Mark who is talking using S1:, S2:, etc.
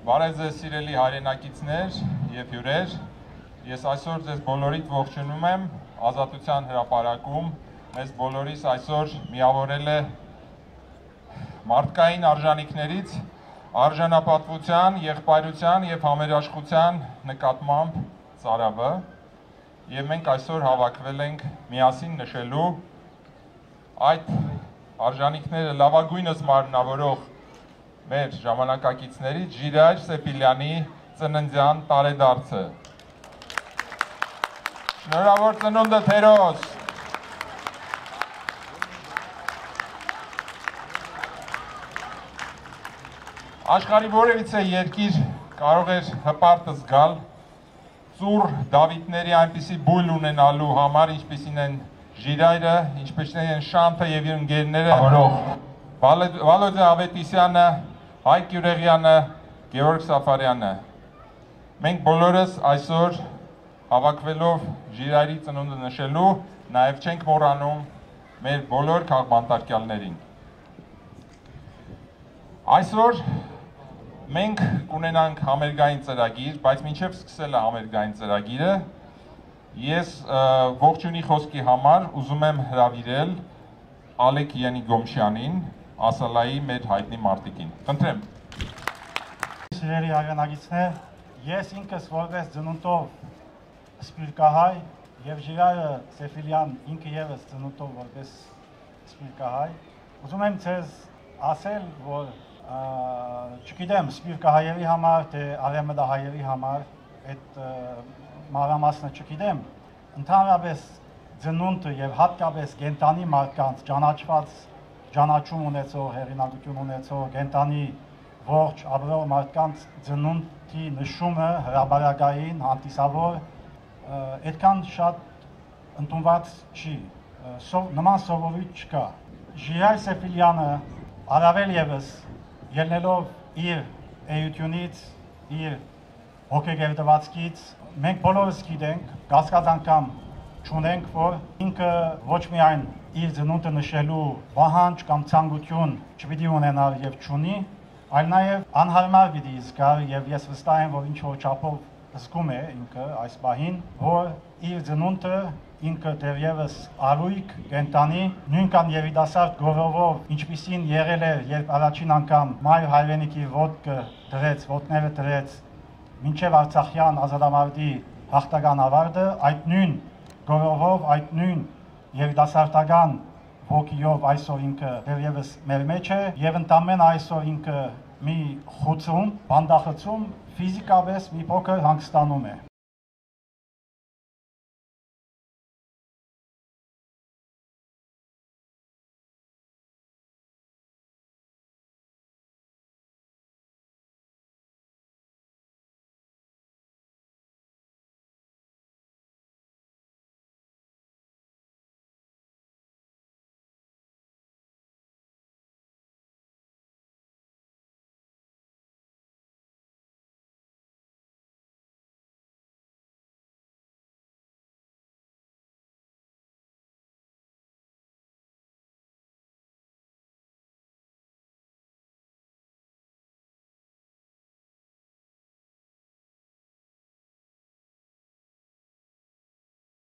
S1: Բարև ձեզ սիրելի հայրենակիցներ և հյուրեր, ես այսօր ձեզ բոլորիդ ողջունում եմ Ազատության հրապարակում, մեզ բոլորիս այսօր միավորել է մարդկային արժանիքներից արժանապատվության, եղբայրության և համերաշխության նկատմամբ ծարավը և մենք այսօր հավաքվել ենք միասին նշելու այդ արժանիքները լավագույնս մարմնավորող մեր ժամանակակիցներից Ժիրայր Սեփիլյանի ծննդյան տարեդարձը։ Շնորհավոր ծնունդդ հերոս։ Աշխարհի որևիցե երկիր կարող էր հպարտ զգալ ծուռ Դավիթների այնպիսի բույլ ունենալու համար, ինչպիսին են Ժիրայրը, ինչպիսին են Շանթը և իր ընկերները, Վալոդյա Ավետիսյանը, Հայկ Յուրեղյանը, Գևորգ Սաֆարյանը։ Մենք բոլորս այսօր հավաքվելով Ժիրայրի ծնունդը նշելու, նաև չենք մոռանում մեր բոլոր քաղբանտարկյալներին։ Այսօր մենք կունենանք համերգային ծրագիր, բայց մինչև սկսել է համերգային ծրագիրը, ես ողջունի խոսքի համար ուզում եմ հրավիրել Ալեք Յանիգոմշյանին, Ասալայի մեր հայտնի մարտիկին։ Խնդրեմ։
S2: Սիրելի հայրենակիցներ, ես ինքս որպես ծնունդով սպիրկահայ և Ժիրայր Սեփիլյան ինքը ևս ծնունդով որպես սպիրկահայ, ուզում եմ ձեզ ասել, որ չգիտեմ սպիրկահայերի համար, թե արևմտահայերի համար, այդ մանրամասնը չգիտեմ, ընդհանրապես ծնունդը և հատկապես կենդանի մարդկանց ճանաչված ճանաչում ունեցող, հեղինակություն ունեցող, կենդանի ողջ ապրող մարդկանց ծնունդի նշումը հրապարակային, հանդիսավոր, այդքան շատ ընդունված չի, նման սովորույթ չկա։ Ժիրայր Սեփիլյանը առավել ևս ելնելով իր էությունից, իր հոգեգերտվածքից, մենք բոլորս գիտենք, կասկած անգամ չունենք, որ ինքը ոչ միայն իր ծնունդը նշելու պահանջ կամ ցանկություն չպիտի ունենար և չունի, այլ նաև անհարմար պիտի զգար և ես վստահ եմ, որ ինչ-որ չափով զգում է ինքը այս պահին, որ իր ծնունդը ինքը դեռևս առույգ կենդանի, նույնքան երիտասարդ գովով, ինչպիսին եղել էր, երբ առաջին անգամ մայր հայրենիքի ոտները դրեց մինչև Արցախյան ազատամարտի հաղթական ավարտը, այդ նույն գովով, այդ նույն երիտասարդական ոգիով այսօր ինքը դեռևս մեր մեջ է և ընդամենը այսօր ինքը մի խուցում, բանդախցում, ֆիզիկապես մի փոքր հանգստանում է։